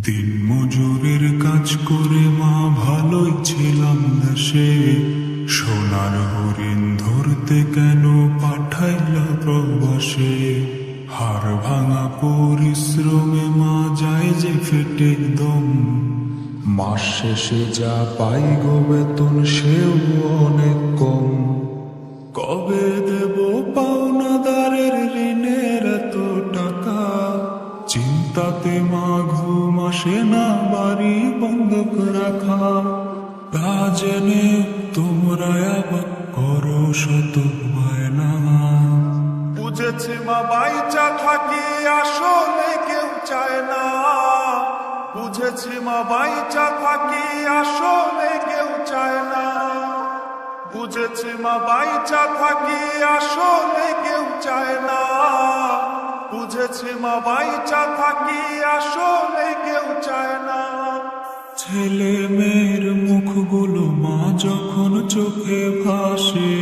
দিন মজুরের কাজ করে মা ভালোই ছিলাম দেশে, সোনার হরিণ ধরতে কেন পাঠাইলা প্রবাসে। হাড় ভাঙা পরিশ্রমে মা যায় যে ফেটে দম, মাস শেষে যা পাই গো বেতন সেও অনেক কম। কবে দেব পাওনাদারের ঋণের এত টাকা, চিন্তাতে মা ঘুম আসে না বাড়ি বন্ধক রাখা। তা জেনে তোমরা আবার করো শত বায়না। বুঝেছি মা বাইচা থাকি আসলে কেউ চায় না। বুঝেছি মা বাইচা থাকি আসলে কেউ চায় না। বুঝেছি মা বাইচা থাকি আসলে কেউ চায় না। বুঝেছি মা বাইচা থাকি আসলে কেউ চায় না। ছেলে মেয়ের মুখগুলো মা যখন চোখে ভাসে,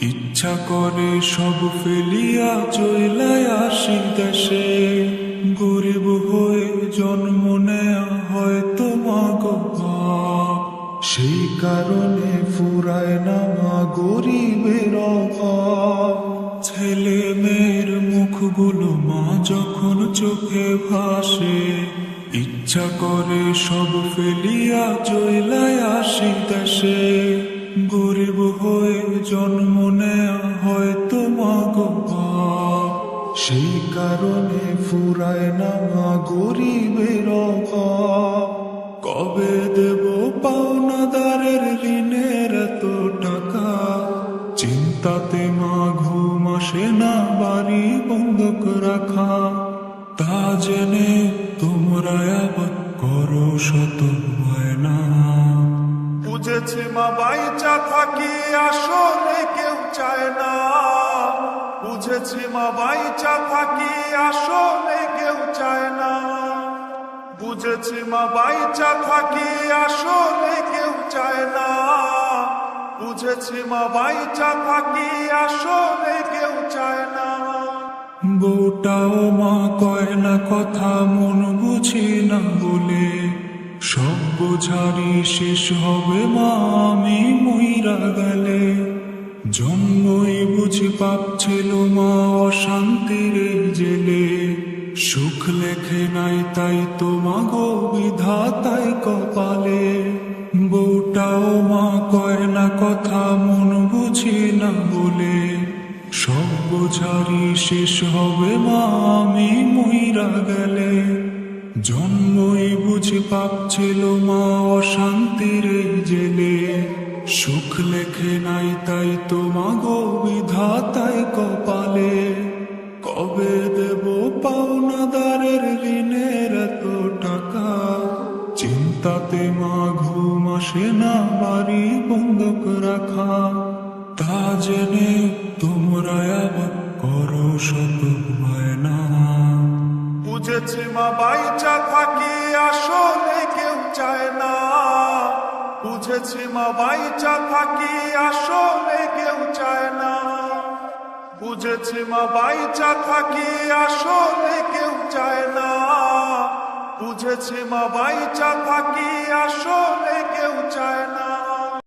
ইচ্ছা করে সব ফেলিয়া চইলাই আসি দেশে। গরিব হয়ে জন্ম নেয়া হয়তো মা গো পাপ, সেই কারণে ফুরায় না মা গরিবের অভাব। ছেলে মেয়ের মুখগুলো মা যখন চোখে ভাসে, ইচ্ছা করে সব ফেলিয়া চইলাই আসি দেশে। গরিব হয়ে জন্ম নেয়া হয়তো মা গো পাপ, সেই কারণে ফুরায় না মা গরিবের অভাব। কবে দেব পাওনাদারের ঋণের এত টাকা, চিন্তাতে মা ঘুম আসে না বাড়ি বন্ধক রাখা। তা জেনে তোমরা আবার করো শত বায়না। বুঝেছি মা বাইচা থাকি আসলে কেউ চায় না। বুঝেছি মা বাইচা থাকি আসলে কেউ চায় না। বুঝেছি মা বাইচা থাকি আসলে কেউ চায় না। বুঝেছি মা বাইচা থাকি আসলে কেউ চায় না। বউটাও মা কয় না কথা মন বুঝি না বলে, সব বোঝারি শেষ হবে মা আমি মইরা গেলে। জন্মই বুঝি পাপ ছিল মা অশান্তির এই জেলে, সুখ লেখে নাই তাই তো মা গো বিধাতাই কপালে। বউটাও মা কয় না কথা মন বুঝি না বলে, সব বোঝারি শেষ হবে মা আমি মইরা গেলে। জন্মই বুঝি পাপ ছিল মা অশান্তির এই জেলে, সুখ লেখে নাই তাই তো মা গো বিধাতাই কপালে। কবে দেব পাওনাদারের ঋণের এত টাকা, চিন্তাতে মা ঘুম আসে না বাড়ি বন্ধক রাখা। তা জেনে তোমরা আবার করো শত বায়না। বুঝেছি মা বাইচা থাকি আসলে কেউ চায় না। বুঝেছি মা বাইচা থাকি আসলে কেউ চায় না। বুঝেছি মা বাইচা থাকি আসলে কেউ চায় না। বুঝেছি মা বাইচা থাকি আসলে কেউ চায় না।